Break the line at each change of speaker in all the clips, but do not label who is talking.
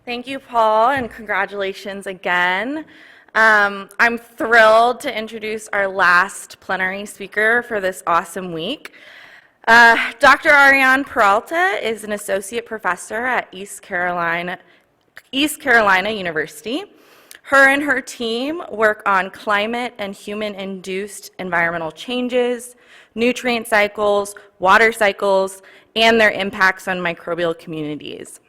Thank you, Paul, and congratulations again. I'm thrilled to introduce our last plenary speaker for this awesome week. Dr. Ariane Peralta is an associate professor at East Carolina University. Her and her team work on climate and human-induced environmental changes, nutrient cycles, water cycles, and their impacts on microbial communities.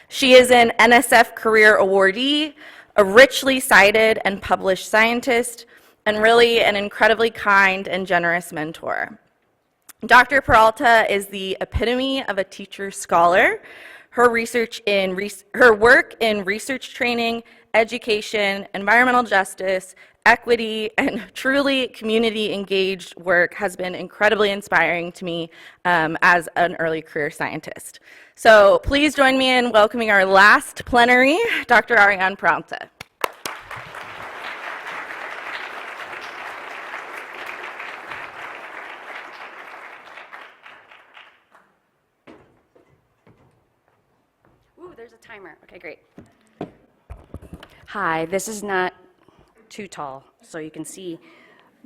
She is an NSF Career Awardee, a richly cited and published scientist, and really an incredibly kind and generous mentor. Dr. Peralta is the epitome of a teacher scholar. Her work in research training, education, environmental justice, equity, and truly community-engaged work has been incredibly inspiring to me as an early career scientist. So please join me in welcoming our last plenary, Dr. Ariane Peralta.
Ooh, there's a timer. Okay, great. Hi, this is not too tall, so you can see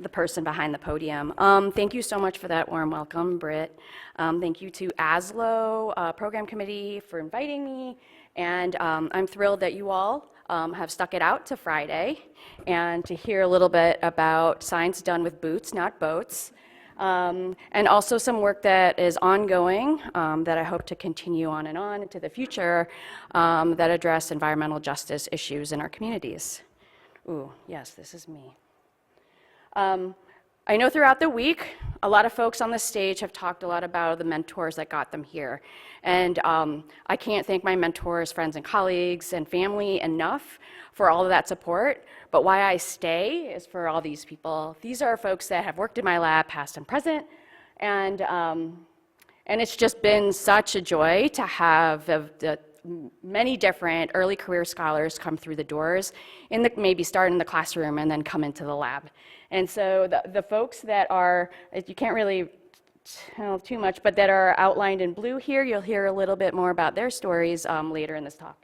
the person behind the podium. Thank you so much for that warm welcome, Britt. Thank you to ASLO Program Committee for inviting me, and I'm thrilled that you all have stuck it out to Friday and to hear a little bit about science done with boots, not boats, and also some work that is ongoing that I hope to continue on into the future that address environmental justice issues in our communities. Ooh, yes, this is me. I know throughout the week, a lot of folks on the stage have talked a lot about the mentors that got them here. And I can't thank my mentors, friends, and colleagues, and family enough for all of that support. But why I stay is for all these people. These are folks that have worked in my lab, past and present. And it's just been such a joy to have the many different early career scholars come through the doors, maybe start in the classroom and then come into the lab. And so the folks that are, you can't really tell too much, but that are outlined in blue here, you'll hear a little bit more about their stories later in this talk.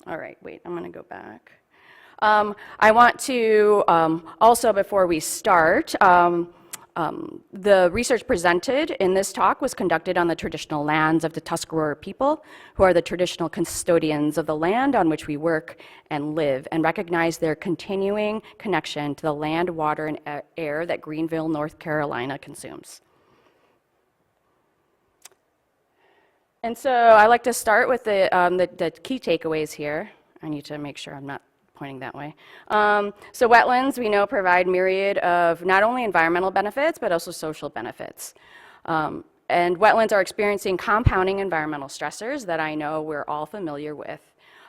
All right, wait, I'm gonna go back. I want to also, before we start, the research presented in this talk was conducted on the traditional lands of the Tuscarora people, who are the traditional custodians of the land on which we work and live, and recognize their continuing connection to the land, water, and air that Greenville, North Carolina consumes. And so I like to start with the key takeaways here. I need to make sure I'm not pointing that way. So wetlands, we know, provide myriad of not only environmental benefits, but also social benefits. And wetlands are experiencing compounding environmental stressors that I know we're all familiar with.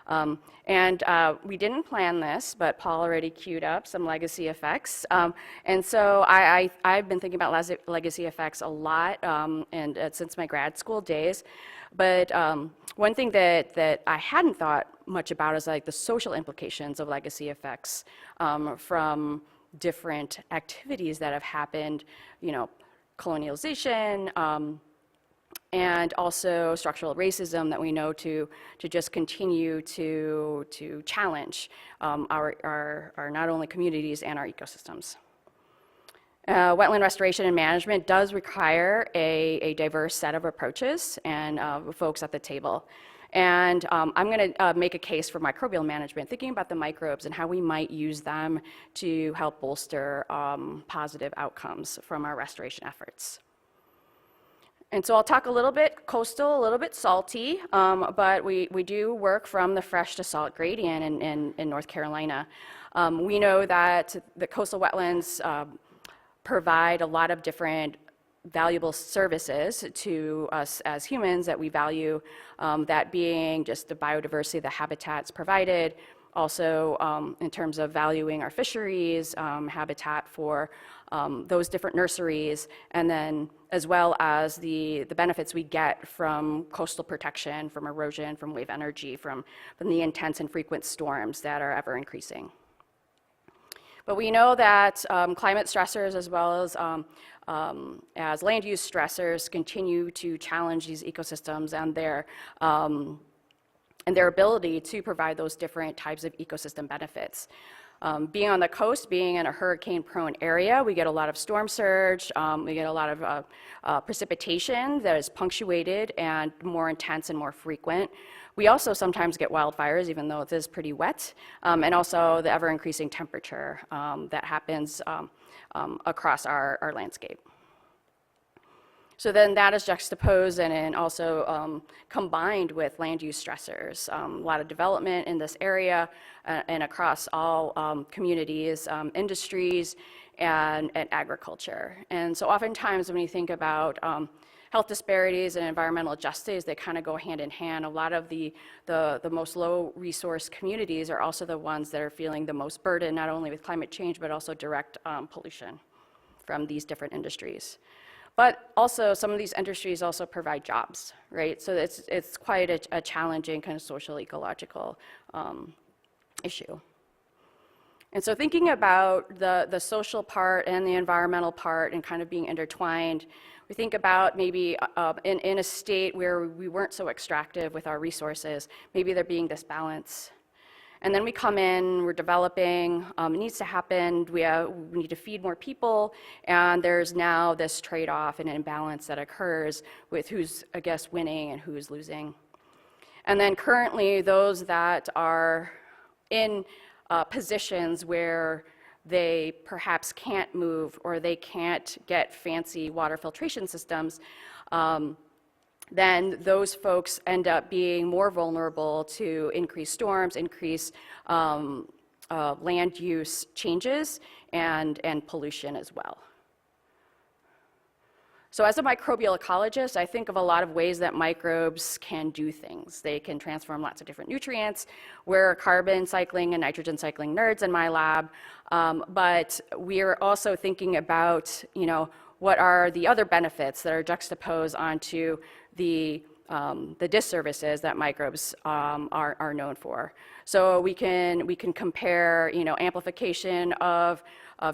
We didn't plan this, but Paul already queued up some legacy effects. And so I've been thinking about legacy effects a lot since my grad school days. But one thing that I hadn't thought much about is like the social implications of legacy effects from different activities that have happened, colonialization, and also structural racism that we know to just continue to challenge our not only communities and our ecosystems. Wetland restoration and management does require a diverse set of approaches and folks at the table. And I'm going to make a case for microbial management, thinking about the microbes and how we might use them to help bolster positive outcomes from our restoration efforts. And so I'll talk a little bit coastal, a little bit salty, but we do work from the fresh to salt gradient in North Carolina. We know that the coastal wetlands provide a lot of different valuable services to us as humans that we value, that being just the biodiversity, the habitats provided, also in terms of valuing our fisheries, habitat for those different nurseries, and then as well as the benefits we get from coastal protection, from erosion, from wave energy, from the intense and frequent storms that are ever increasing. But we know that climate stressors as land use stressors continue to challenge these ecosystems and their ability to provide those different types of ecosystem benefits. Being on the coast, being in a hurricane-prone area, we get a lot of storm surge, we get a lot of precipitation that is punctuated and more intense and more frequent. We also sometimes get wildfires, even though it is pretty wet, and also the ever-increasing temperature that happens across our landscape. So then that is juxtaposed and also combined with land use stressors. A lot of development in this area and across all communities, industries, and agriculture. And so oftentimes when you think about health disparities and environmental justice, they kind of go hand in hand. A lot of the most low resource communities are also the ones that are feeling the most burden, not only with climate change, but also direct pollution from these different industries. But also, some of these industries also provide jobs, right? So it's quite a challenging kind of social ecological issue. And so thinking about the social part and the environmental part and kind of being intertwined, we think about maybe in a state where we weren't so extractive with our resources, maybe there being this balance. And then we come in, we're developing, it needs to happen, we need to feed more people, and there's now this trade-off and imbalance that occurs with who's, I guess, winning and who's losing. And then currently, those that are in positions where they perhaps can't move or they can't get fancy water filtration systems, then those folks end up being more vulnerable to increased storms, increased land use changes, and pollution as well. So as a microbial ecologist, I think of a lot of ways that microbes can do things. They can transform lots of different nutrients. We're carbon cycling and nitrogen cycling nerds in my lab, but we're also thinking about, what are the other benefits that are juxtaposed onto the disservices that microbes are known for. So we can compare, amplification of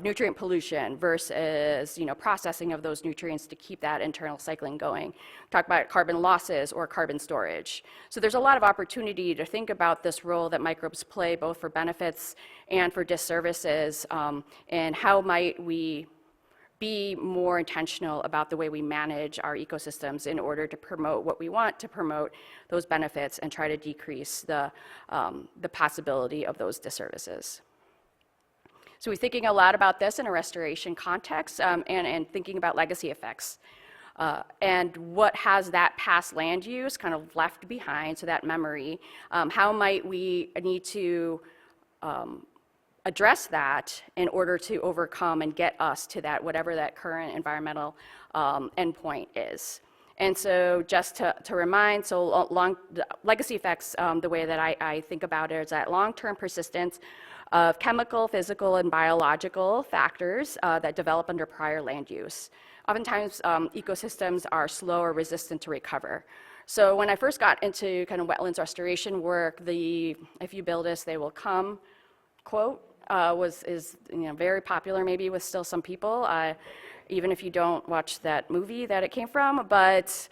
nutrient pollution versus, processing of those nutrients to keep that internal cycling going. Talk about carbon losses or carbon storage. So there's a lot of opportunity to think about this role that microbes play both for benefits and for disservices, and how might we be more intentional about the way we manage our ecosystems in order to promote what we want to promote, those benefits, and try to decrease the possibility of those disservices. So we're thinking a lot about this in a restoration context, and thinking about legacy effects. And what has that past land use kind of left behind, so that memory, how might we need to address that in order to overcome and get us to that, whatever that current environmental endpoint is. And so just to remind, so legacy effects, the way that I think about it is that long-term persistence of chemical, physical, and biological factors that develop under prior land use. Oftentimes, ecosystems are slow or resistant to recover. So when I first got into kind of wetlands restoration work, if you build us, they will come quote is very popular maybe with still some people, even if you don't watch that movie that it came from, but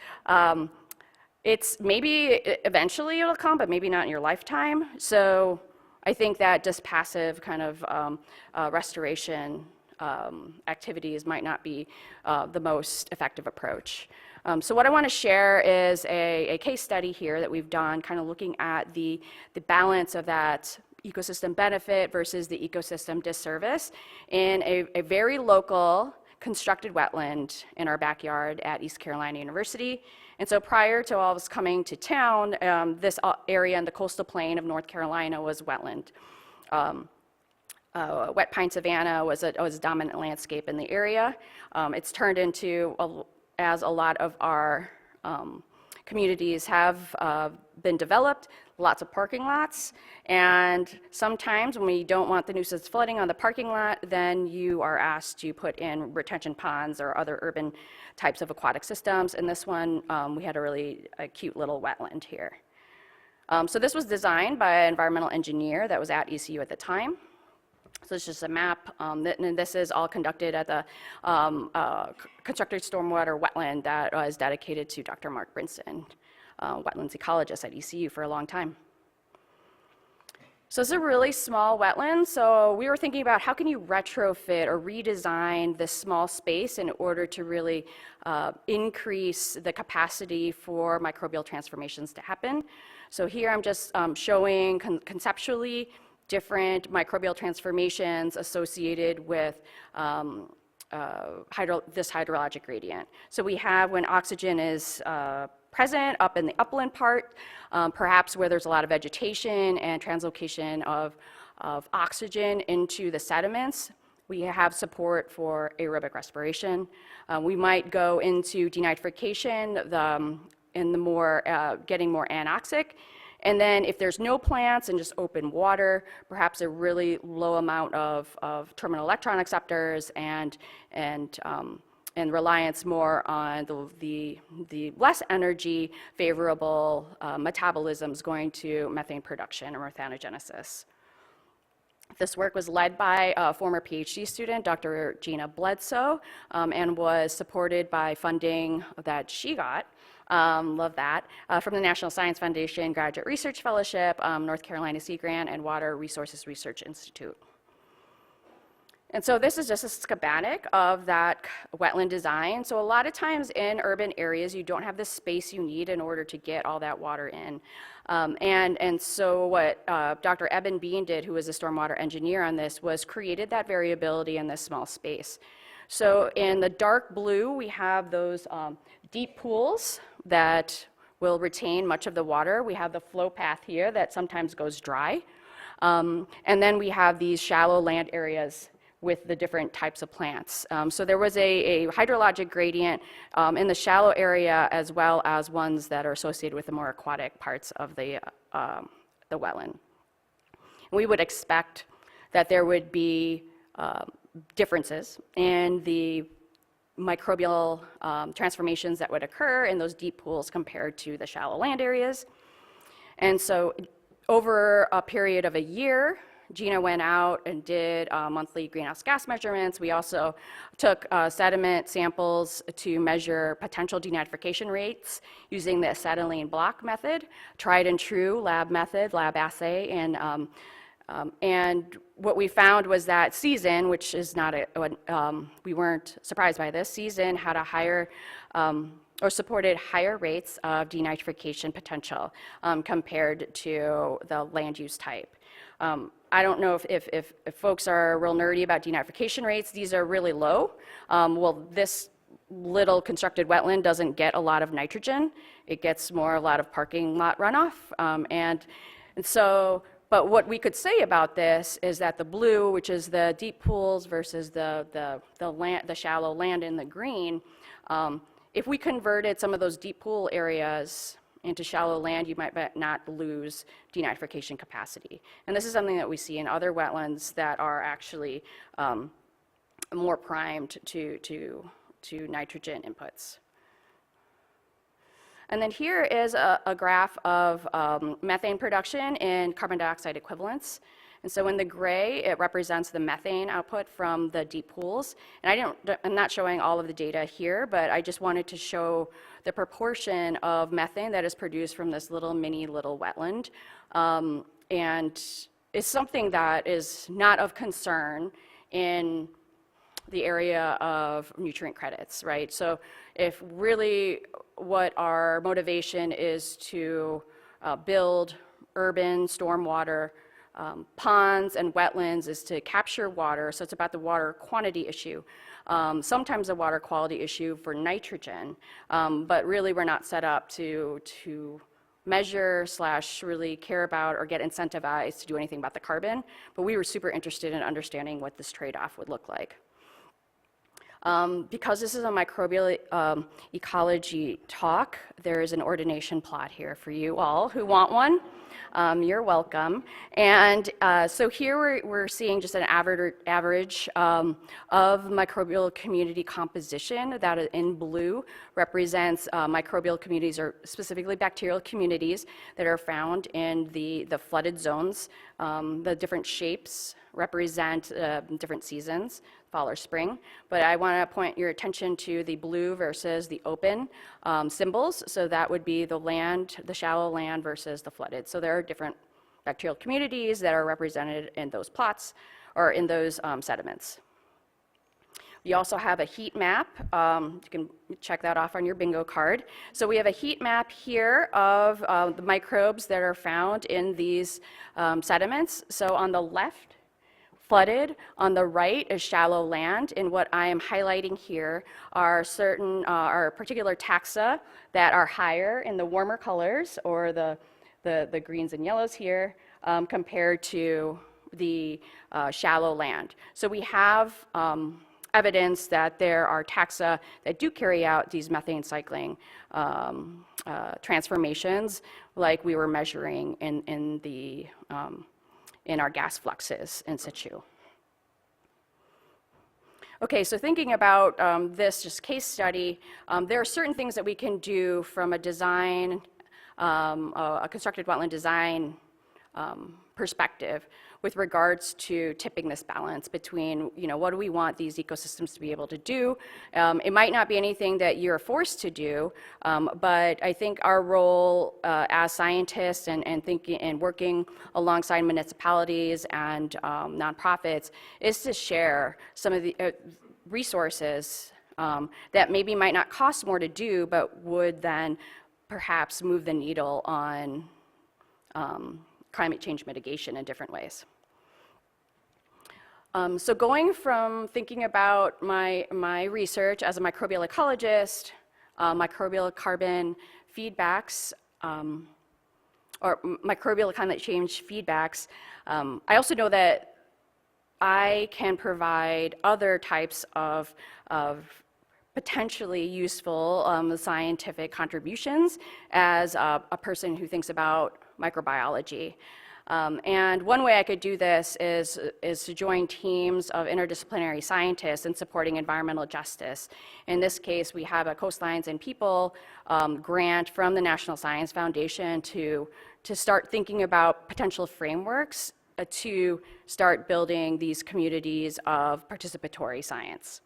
it's maybe eventually it'll come, but maybe not in your lifetime. So I think that just passive kind of restoration activities might not be the most effective approach. So what I want to share is a case study here that we've done, kind of looking at the balance of that ecosystem benefit versus the ecosystem disservice in a very local constructed wetland in our backyard at East Carolina University. And so prior to all of us coming to town, this area in the coastal plain of North Carolina was wetland. Wet pine savanna was a dominant landscape in the area. It's turned into, as a lot of our communities have been developed, lots of parking lots, and sometimes when we don't want the nuisance flooding on the parking lot, then you are asked to put in retention ponds or other urban types of aquatic systems. In this one, we had a cute little wetland here. So this was designed by an environmental engineer that was at ECU at the time. So it's just a map, and this is all conducted at the constructed stormwater wetland that is dedicated to Dr. Mark Brinson, wetlands ecologist at ECU for a long time. So it's a really small wetland, so we were thinking about how can you retrofit or redesign this small space in order to really increase the capacity for microbial transformations to happen. So here I'm just showing conceptually different microbial transformations associated with this hydrologic gradient. So we have when oxygen is present up in the upland part, perhaps where there's a lot of vegetation and translocation of oxygen into the sediments. We have support for aerobic respiration. We might go into denitrification in the more, getting more anoxic. And then if there's no plants and just open water, perhaps a really low amount of terminal electron acceptors and reliance more on the less energy favorable metabolisms going to methane production or methanogenesis. This work was led by a former Ph.D. student, Dr. Gina Bledsoe, and was supported by funding that she got. Love that. From the National Science Foundation Graduate Research Fellowship, North Carolina Sea Grant, and Water Resources Research Institute. And so this is just a schematic of that wetland design. So a lot of times in urban areas, you don't have the space you need in order to get all that water in. And so what Dr. Eben Bean did, who was a stormwater engineer on this, was created that variability in this small space. So in the dark blue, we have those deep pools that will retain much of the water. We have the flow path here that sometimes goes dry. And then we have these shallow land areas with the different types of plants. So there was a hydrologic gradient in the shallow area as well as ones that are associated with the more aquatic parts of the wetland. We would expect that there would be differences in the microbial transformations that would occur in those deep pools compared to the shallow land areas. And so over a period of a year, Gina went out and did monthly greenhouse gas measurements. We also took sediment samples to measure potential denitrification rates using the acetylene block method, tried and true lab method, lab assay, and what we found was that Season, which is not we weren't surprised by this, Season had a higher or supported higher rates of denitrification potential compared to the land use type. I don't know if folks are real nerdy about denitrification rates. These are really low. Well, this little constructed wetland doesn't get a lot of nitrogen. It gets more a lot of parking lot runoff. And so, but what we could say about this is that the blue, which is the deep pools versus the shallow land in the green, if we converted some of those deep pool areas into shallow land, you might not lose denitrification capacity. And this is something that we see in other wetlands that are actually more primed to nitrogen inputs. And then here is a graph of methane production in carbon dioxide equivalents. And so in the gray, it represents the methane output from the deep pools. And I'm not showing all of the data here, but I just wanted to show the proportion of methane that is produced from this little wetland. And it's something that is not of concern in the area of nutrient credits, right? So if really what our motivation is to build urban stormwater ponds and wetlands is to capture water, so it's about the water quantity issue. Sometimes a water quality issue for nitrogen, but really we're not set up to measure / really care about or get incentivized to do anything about the carbon, but we were super interested in understanding what this trade-off would look like. Because this is a microbial ecology talk, there is an ordination plot here for you all who want one. You're welcome. And so here we're seeing just an average of microbial community composition. That in blue represents microbial communities, or specifically bacterial communities, that are found in the flooded zones. The different shapes represent different seasons, fall or spring. But I want to point your attention to the blue versus the open symbols. So that would be the land, the shallow land versus the flooded. So there are different bacterial communities that are represented in those plots or in those sediments. We also have a heat map. You can check that off on your bingo card. So we have a heat map here of the microbes that are found in these sediments. So on the left, flooded, on the right is shallow land, and what I am highlighting here are certain, are particular taxa that are higher in the warmer colors, or the greens and yellows here, compared to the shallow land. So we have evidence that there are taxa that do carry out these methane cycling transformations, like we were measuring in our gas fluxes in situ. Okay, so thinking about this just case study, there are certain things that we can do from a design, a constructed wetland design perspective with regards to tipping this balance between, what do we want these ecosystems to be able to do? It might not be anything that you're forced to do, but I think our role as scientists and thinking and working alongside municipalities and nonprofits is to share some of the resources that maybe might not cost more to do, but would then perhaps move the needle on climate change mitigation in different ways. So going from thinking about my research as a microbial ecologist, microbial carbon feedbacks, or microbial climate change feedbacks, I also know that I can provide other types of potentially useful scientific contributions as a person who thinks about microbiology. And one way I could do this is to join teams of interdisciplinary scientists in supporting environmental justice. In this case, we have a Coastlines and People grant from the National Science Foundation to start thinking about potential frameworks to start building these communities of participatory science.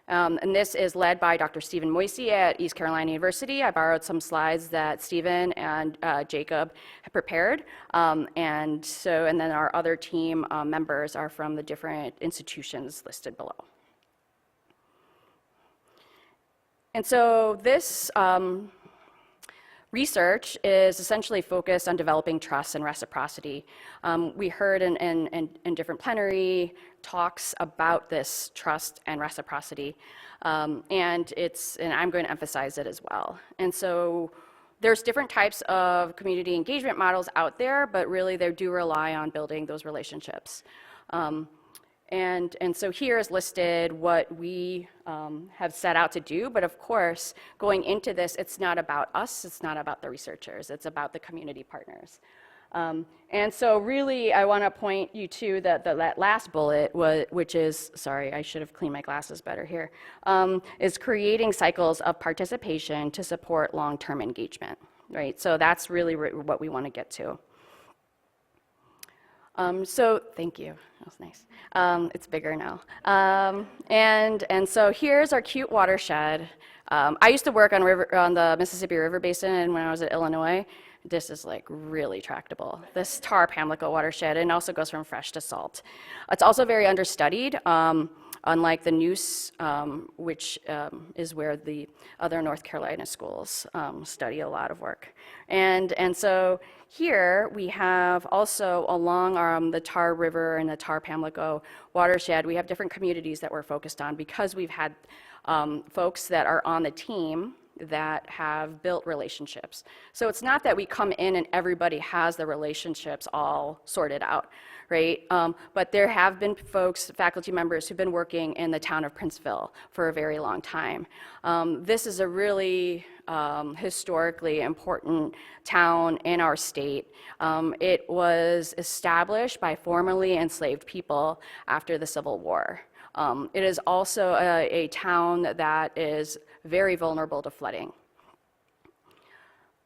And this is led by Dr. Stephen Moisey at East Carolina University. I borrowed some slides that Stephen and Jacob have prepared. And then our other team members are from the different institutions listed below. And so this research is essentially focused on developing trust and reciprocity. We heard in different plenary talks about this trust and reciprocity, and I'm going to emphasize it as well. And so there's different types of community engagement models out there, but really they do rely on building those relationships. And so here is listed what we have set out to do, but of course, going into this, it's not about us, it's not about the researchers, it's about the community partners. And so really, I want to point you to that last bullet, which is, sorry, I should have cleaned my glasses better here, is creating cycles of participation to support long-term engagement, right? So that's really what we want to get to. So thank you, that was nice. It's bigger now. And so here's our cute watershed. I used to work on the Mississippi River Basin when I was at Illinois. This is like really tractable. This tar-Pamlico watershed, and also goes from fresh to salt. It's also very understudied, unlike the Neuse, which is where the other North Carolina schools study a lot of work. And so here we have also along the Tar River and the tar-Pamlico watershed, we have different communities that we're focused on because we've had folks that are on the team that have built relationships. So it's not that we come in and everybody has the relationships all sorted out, right? But there have been folks, faculty members, who've been working in the town of Princeville for a very long time. This is a really historically important town in our state. It was established by formerly enslaved people after the Civil War. It is also a town that is very vulnerable to flooding.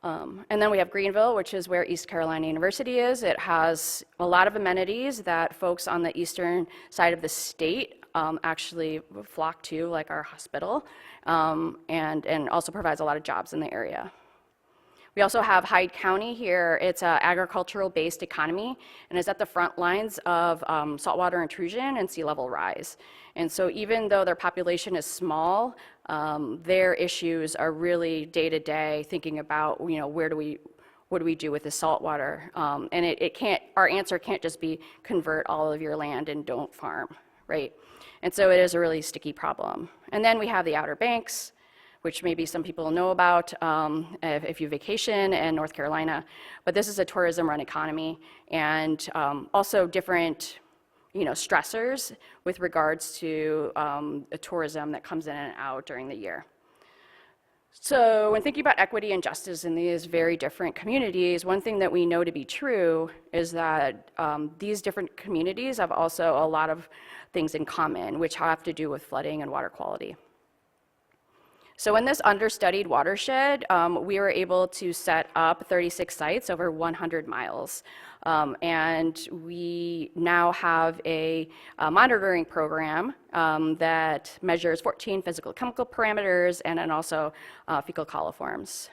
And then we have Greenville, which is where East Carolina University is. It has a lot of amenities that folks on the eastern side of the state actually flock to, like our hospital, and also provides a lot of jobs in the area. We also have Hyde County here. It's an agricultural-based economy and is at the front lines of saltwater intrusion and sea level rise. And so even though their population is small, their issues are really day-to-day thinking about, you know, what do we do with the saltwater? And it can't, our answer can't just be convert all of your land and don't farm, right? And so it is a really sticky problem. And then we have the Outer Banks, which maybe some people know about if you vacation in North Carolina. But this is a tourism-run economy, and also different, you know, stressors with regards to the tourism that comes in and out during the year. So when thinking about equity and justice in these very different communities, one thing that we know to be true is that these different communities have also a lot of things in common, which have to do with flooding and water quality. So in this understudied watershed, we were able to set up 36 sites over 100 miles. And we now have a monitoring program that measures 14 physical chemical parameters and then also fecal coliforms.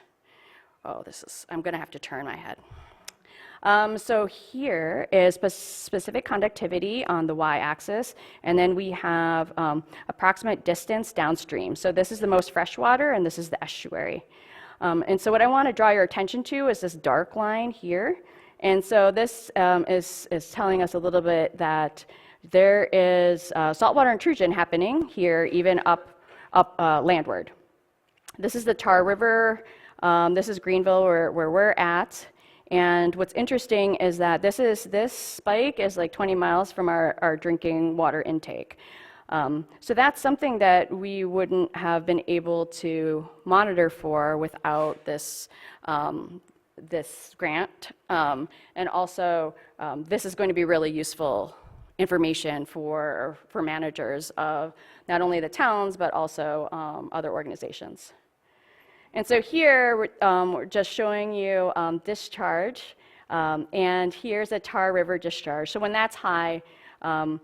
Oh, I'm gonna have to turn my head. So here is specific conductivity on the y-axis, and then we have approximate distance downstream. So this is the most freshwater, and this is the estuary. And so what I want to draw your attention to is this dark line here. And so this is telling us a little bit that there is saltwater intrusion happening here, even up landward. This is the Tar River. This is Greenville, where we're at. And what's interesting is that this spike is like 20 miles from our drinking water intake. So that's something that we wouldn't have been able to monitor for without this grant. And also, this is going to be really useful information for managers of not only the towns, but also other organizations. And so here, we're just showing you discharge, and here's a Tar River discharge. So when that's high, when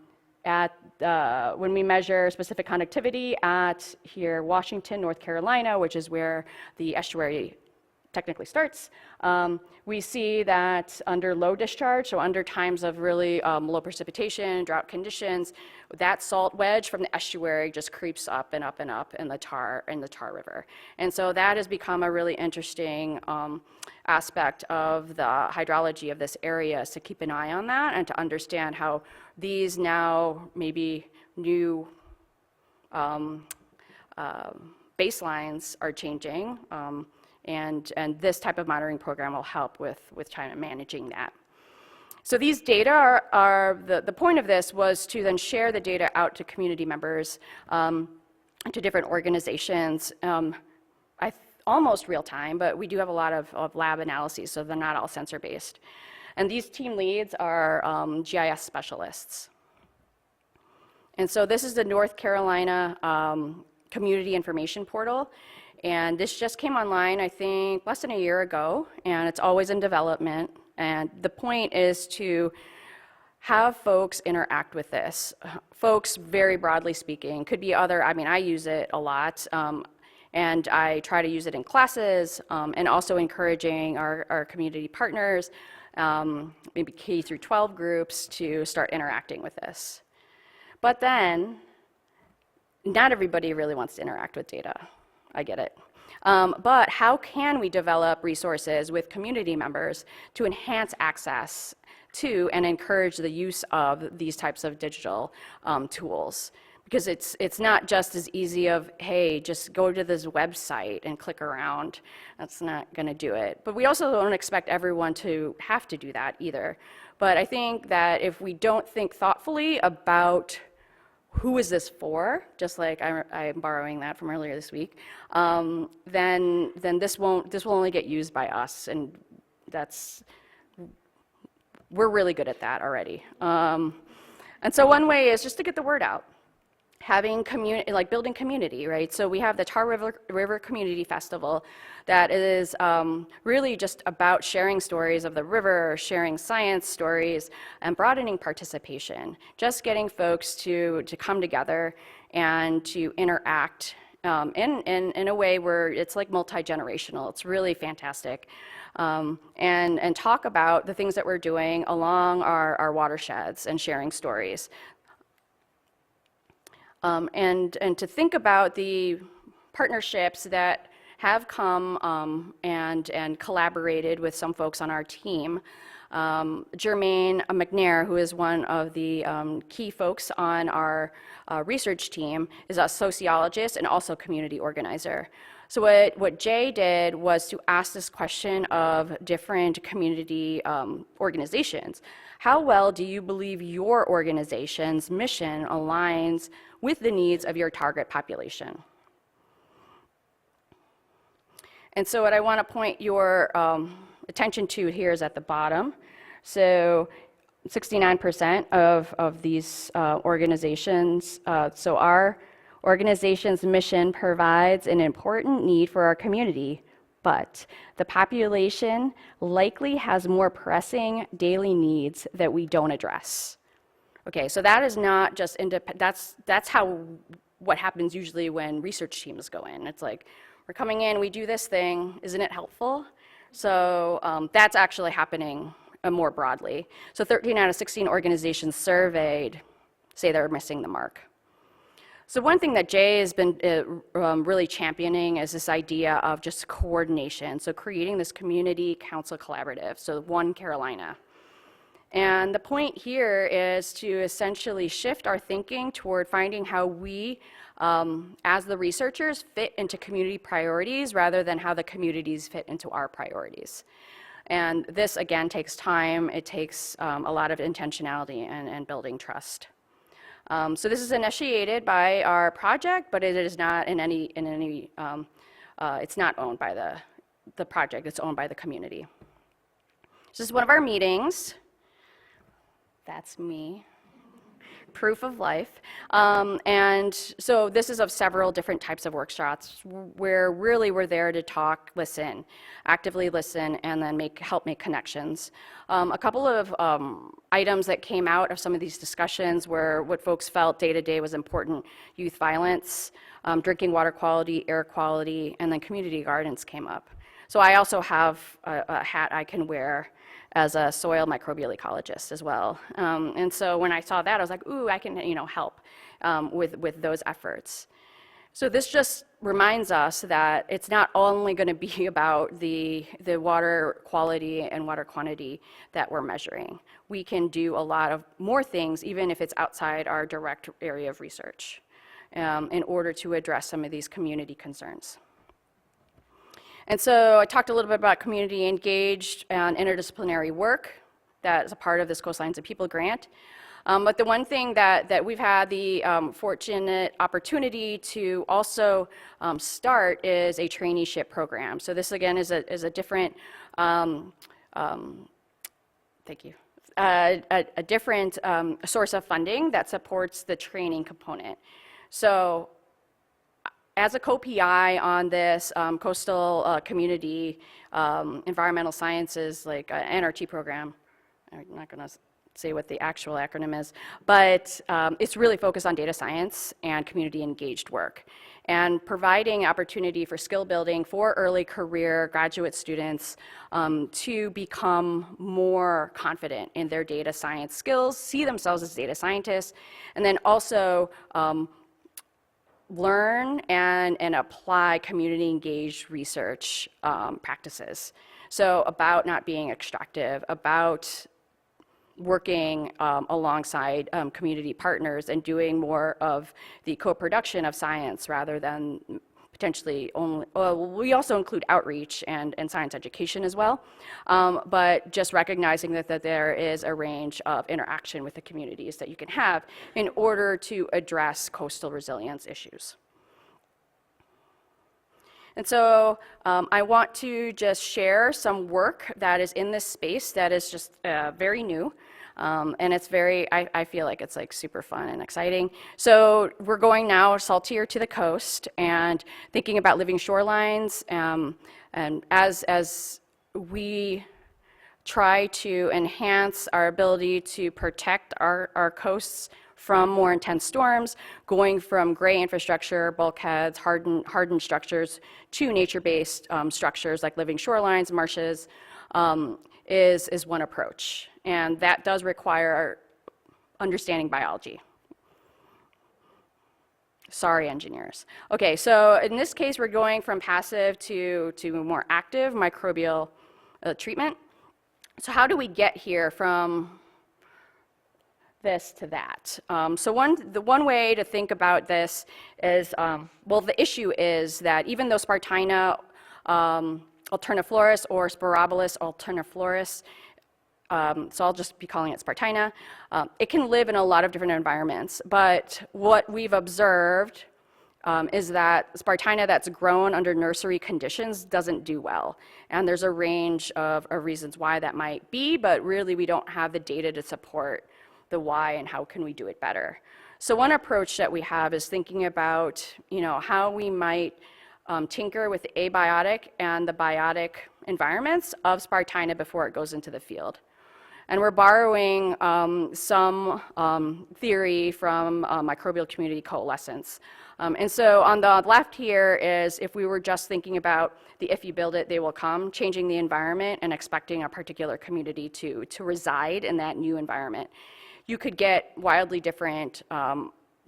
we measure specific conductivity at here, Washington, North Carolina, which is where the estuary technically starts, we see that under low discharge, so under times of really low precipitation, drought conditions, that salt wedge from the estuary just creeps up and up and up in the Tar River. And so that has become a really interesting aspect of the hydrology of this area, so keep an eye on that and to understand how these now maybe new baselines are changing. And this type of monitoring program will help with China managing that. So these data the point of this was to then share the data out to community members, to different organizations, almost real time, but we do have a lot of lab analyses, so they're not all sensor-based. And these team leads are GIS specialists. And so this is the North Carolina Community Information Portal. And this just came online, I think, less than a year ago, and it's always in development. And the point is to have folks interact with this. Folks, very broadly speaking, could be other, I mean, I use it a lot, and I try to use it in classes, and also encouraging our community partners, maybe K through 12 groups, to start interacting with this. But then, not everybody really wants to interact with data. I get it. But how can we develop resources with community members to enhance access to and encourage the use of these types of digital tools? because it's not just as easy of, hey, just go to this website and click around. That's not going to do it. But we also don't expect everyone to have to do that either. But I think that if we don't think thoughtfully about who is this for, just like I'm borrowing that from earlier this week, then this will only get used by us, and we're really good at that already. And so one way is just to get the word out. Having community, like building community, right? So we have the Tar River Community Festival that is really just about sharing stories of the river, sharing science stories, and broadening participation. Just getting folks to come together and to interact in a way where it's like multi-generational. It's really fantastic. And talk about the things that we're doing along our watersheds and sharing stories. And to think about the partnerships that have come and collaborated with some folks on our team. Jermaine McNair, who is one of the key folks on our research team, is a sociologist and also community organizer. So what Jay did was to ask this question of different community organizations. How well do you believe your organization's mission aligns with the needs of your target population? And so what I want to point your attention to here is at the bottom. So 69% of these organizations, so our organization's mission provides an important need for our community, but the population likely has more pressing daily needs that we don't address. Okay, so that is not just that's how what happens usually when research teams go in. It's like, we're coming in, we do this thing, isn't it helpful? So that's actually happening more broadly. So 13 out of 16 organizations surveyed say they're missing the mark. So one thing that Jay has been really championing is this idea of just coordination. So creating this community council collaborative, so One Carolina. And the point here is to essentially shift our thinking toward finding how we, as the researchers, fit into community priorities rather than how the communities fit into our priorities. And this, again, takes time. It takes a lot of intentionality and building trust. So this is initiated by our project, but it is not it's not owned by the project. It's owned by the community. This is one of our meetings. That's me. Proof of life. And so this is of several different types of workshops where really we're there to talk, listen, actively listen, and then help make connections. A couple of items that came out of some of these discussions were what folks felt day to day was important: youth violence, drinking water quality, air quality, and then community gardens came up. So I also have a hat I can wear as a soil microbial ecologist as well. And so when I saw that, I was like, ooh, I can help with those efforts. So this just reminds us that it's not only going to be about the water quality and water quantity that we're measuring. We can do a lot of more things, even if it's outside our direct area of research, in order to address some of these community concerns. And so I talked a little bit about community engaged and interdisciplinary work that is a part of this Coastlines of People grant. But the one thing that we've had the fortunate opportunity to also start is a traineeship program. So this again is a different, thank you, a different source of funding that supports the training component. So as a co-PI on this coastal community environmental sciences, like NRT program, I'm not going to say what the actual acronym is, but it's really focused on data science and community engaged work, and providing opportunity for skill building for early career graduate students to become more confident in their data science skills, see themselves as data scientists, and then also learn and apply community engaged research practices. So about not being extractive, about working alongside community partners and doing more of the co-production of science rather than potentially only, we also include outreach and science education as well, but just recognizing that there is a range of interaction with the communities that you can have in order to address coastal resilience issues. And so I want to just share some work that is in this space that is just very new. And it's very, I feel like it's like super fun and exciting. So we're going now saltier to the coast and thinking about living shorelines. And as we try to enhance our ability to protect our coasts from more intense storms, going from gray infrastructure, bulkheads, hardened structures, to nature-based structures like living shorelines, marshes, is one approach. And that does require understanding biology. Sorry, engineers. Okay, so in this case, we're going from passive to more active microbial treatment. So how do we get here from this to that? So the one way to think about this is, well, the issue is that even though Spartina alterniflorus or Sporobolus alterniflorus, so I'll just be calling it Spartina, it can live in a lot of different environments. But what we've observed is that Spartina that's grown under nursery conditions doesn't do well. And there's a range of reasons why that might be, but really we don't have the data to support the why and how can we do it better. So one approach that we have is thinking about, how we might tinker with the abiotic and the biotic environments of Spartina before it goes into the field. And we're borrowing some theory from microbial community coalescence. And so on the left here is if we were just thinking about the if you build it, they will come, changing the environment and expecting a particular community to reside in that new environment. You could get wildly different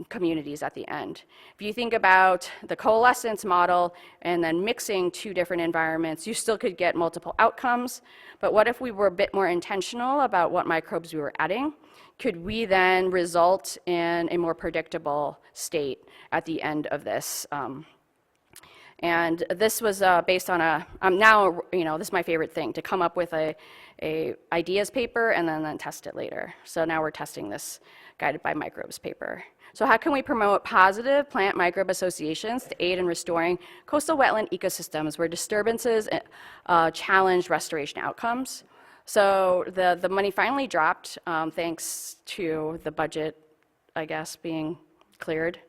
communities at the end. If you think about the coalescence model and then mixing two different environments, you still could get multiple outcomes. But what if we were a bit more intentional about what microbes we were adding? Could we then result in a more predictable state at the end of this? And this was based on now, this is my favorite thing, to come up with a ideas paper and then test it later. So now we're testing this guided by microbes paper. So how can we promote positive plant-microbe associations to aid in restoring coastal wetland ecosystems where disturbances challenge restoration outcomes? So the money finally dropped thanks to the budget, I guess, being cleared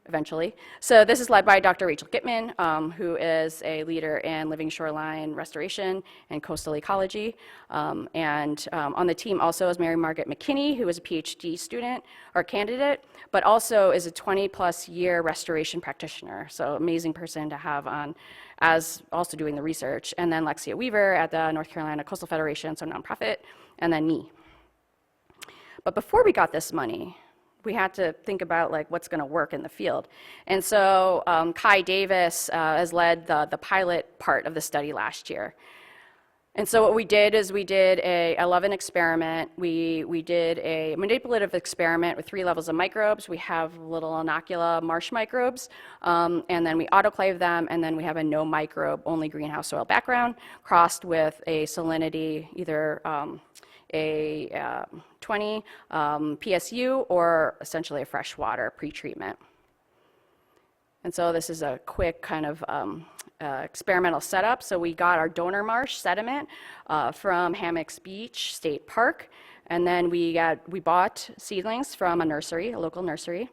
eventually. So this is led by Dr. Rachel Gitman, who is a leader in living shoreline restoration and coastal ecology. And on the team also is Mary Margaret McKinney, who is a Ph.D. student or candidate, but also is a 20-plus year restoration practitioner. So amazing person to have on as also doing the research. And then Lexia Weaver at the North Carolina Coastal Federation, so nonprofit, and then me. But before we got this money, we had to think about what's going to work in the field. And so Kai Davis has led the pilot part of the study last year. And so what we did is we did a 11 experiment. We did a manipulative experiment with 3 levels of microbes. We have little inocula marsh microbes, and then we autoclave them, and then we have a no microbe, only greenhouse soil background, crossed with a salinity, either a 20 PSU or essentially a freshwater pretreatment. And so this is a quick kind of experimental setup. So we got our donor marsh sediment from Hammocks Beach State Park, and then we bought seedlings from a nursery, a local nursery.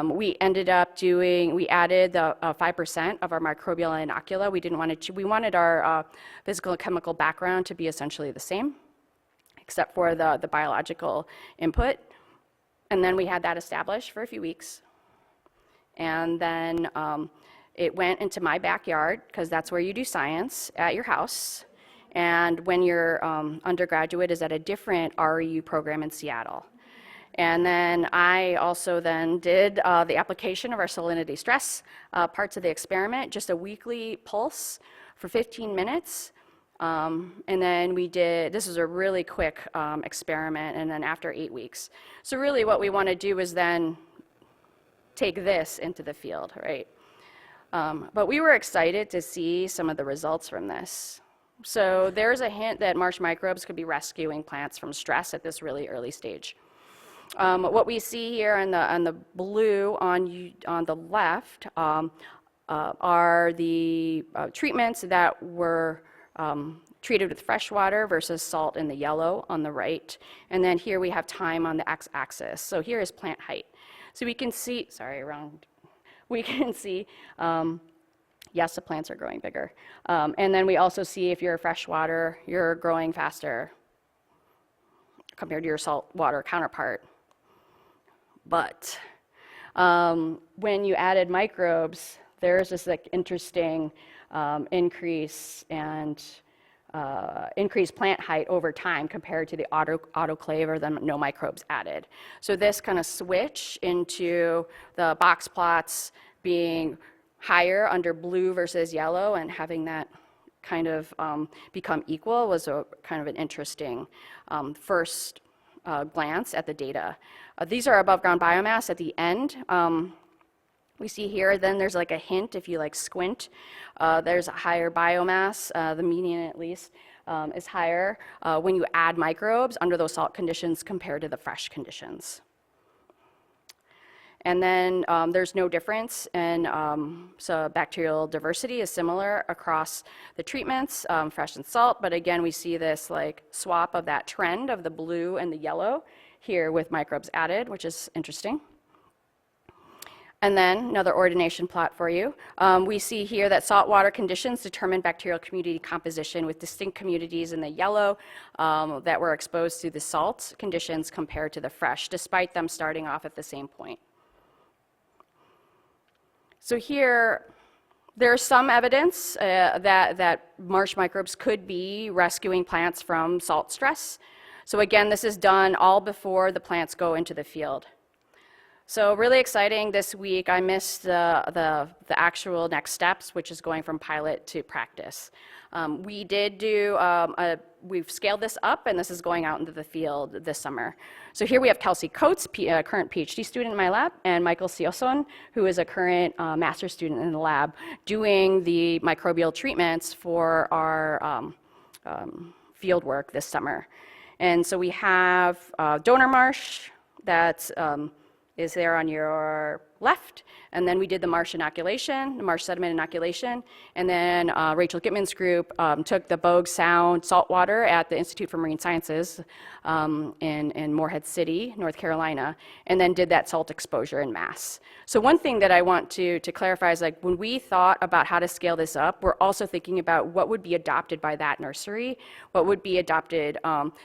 We ended up we added the 5% of our microbial inocula. We wanted our physical and chemical background to be essentially the same, except for the biological input. And then we had that established for a few weeks. And then it went into my backyard, because that's where you do science, at your house. And when your undergraduate is at a different REU program in Seattle. And then I also then did the application of our salinity stress parts of the experiment, just a weekly pulse for 15 minutes. And then we did, this was a really quick experiment, and then after 8 weeks. So really what we want to do is then take this into the field, right? But we were excited to see some of the results from this. So there's a hint that marsh microbes could be rescuing plants from stress at this really early stage. What we see here on the blue on the left are the treatments that were treated with fresh water versus salt in the yellow on the right. And then here we have time on the x-axis. So here is plant height. So we can see, we can see, yes, the plants are growing bigger. And then we also see if you're freshwater, you're growing faster compared to your saltwater counterpart. But when you added microbes, there's this like interesting increase and increased plant height over time compared to the autoclave or the no microbes added. So this kind of switch into the box plots being higher under blue versus yellow and having that kind of become equal was a kind of an interesting first glance at the data. These are above ground biomass at the end. We see here, then there's like a hint, if you like squint, there's a higher biomass, the median at least, is higher when you add microbes under those salt conditions compared to the fresh conditions. And then there's no difference, and so bacterial diversity is similar across the treatments, fresh and salt, but again, we see this like swap of that trend of the blue and the yellow here with microbes added, which is interesting. And then another ordination plot for you. We see here that saltwater conditions determine bacterial community composition with distinct communities in the yellow that were exposed to the salt conditions compared to the fresh, despite them starting off at the same point. So here, there's some evidence that marsh microbes could be rescuing plants from salt stress. So again, this is done all before the plants go into the field. So really exciting this week. I missed the actual next steps, which is going from pilot to practice. We did do, we've scaled this up, and this is going out into the field this summer. So here we have Kelsey Coates, a current PhD student in my lab, and Michael Sioson, who is a current master's student in the lab, doing the microbial treatments for our field work this summer. And so we have donor marsh that is there on your left, and then we did the marsh inoculation, the marsh sediment inoculation, and then Rachel Gitman's group took the Bogue Sound saltwater at the Institute for Marine Sciences in Morehead City, North Carolina, and then did that salt exposure in mass. So one thing that I want to clarify is, like, when we thought about how to scale this up, we're also thinking about what would be adopted by that nursery, what would be adopted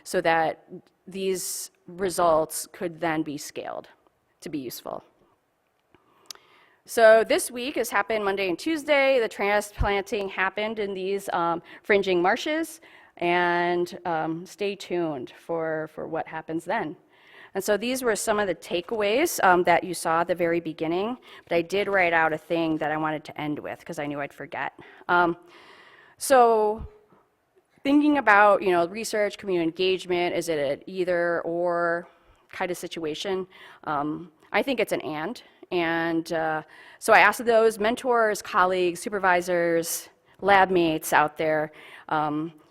so that these results could then be scaled to be useful. So this week has happened Monday and Tuesday. The transplanting happened in these fringing marshes, and stay tuned for what happens then. And so these were some of the takeaways that you saw at the very beginning, but I did write out a thing that I wanted to end with because I knew I'd forget. So thinking about, research, community engagement, is it an either or kind of situation? I think it's an and so I asked those mentors, colleagues, supervisors, lab mates out there,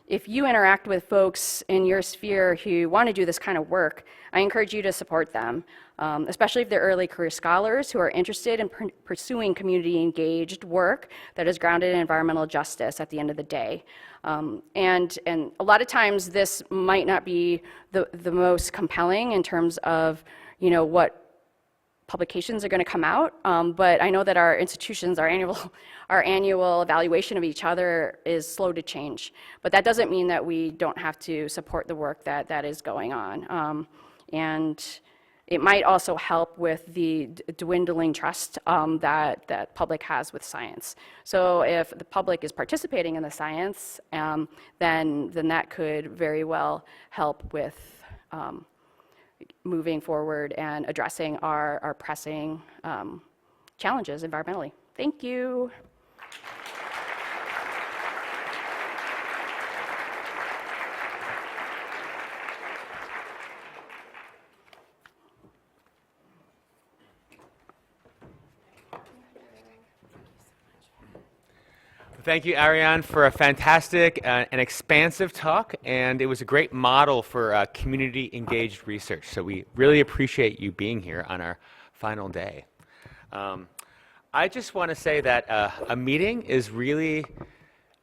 if you interact with folks in your sphere who want to do this kind of work, I encourage you to support them, especially if they're early career scholars who are interested in pursuing community engaged work that is grounded in environmental justice at the end of the day. And a lot of times this might not be the most compelling in terms of, what publications are going to come out, but I know that our institutions, our annual evaluation of each other is slow to change. But that doesn't mean that we don't have to support the work that is going on. And it might also help with the dwindling trust that public has with science. So if the public is participating in the science, then that could very well help with moving forward and addressing our pressing challenges environmentally. Thank you.
Thank you, Ariane, for a fantastic and expansive talk, and it was a great model for community-engaged research. So we really appreciate you being here on our final day. I just want to say that a meeting is really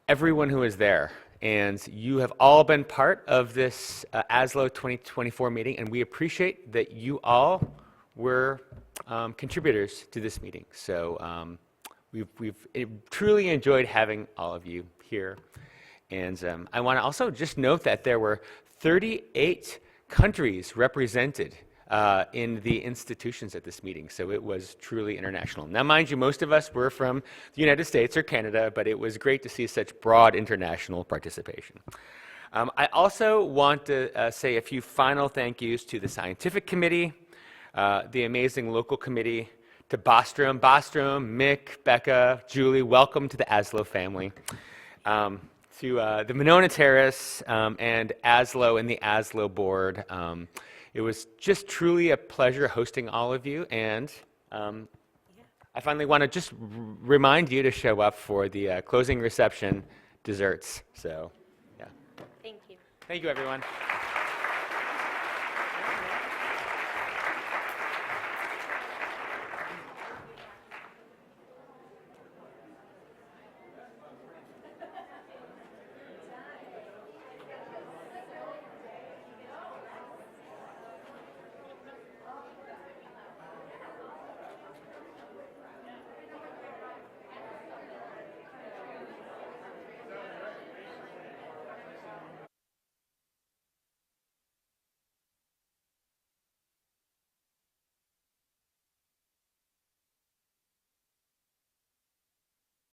everyone who is there, and you have all been part of this ASLO 2024 meeting, and we appreciate that you all were contributors to this meeting. So we've truly enjoyed having all of you here. And I want to also just note that there were 38 countries represented in the institutions at this meeting, so it was truly international. Now, mind you, most of us were from the United States or Canada, but it was great to see such broad international participation. I also want to say a few final thank yous to the scientific committee, the amazing local committee, to Bostrom, Mick, Becca, Julie, welcome to the ASLO family. To the Monona Terrace and ASLO and the ASLO board. It was just truly a pleasure hosting all of you, and I finally want to just remind you to show up for the closing reception desserts. So, yeah.
Thank you.
Thank you, everyone.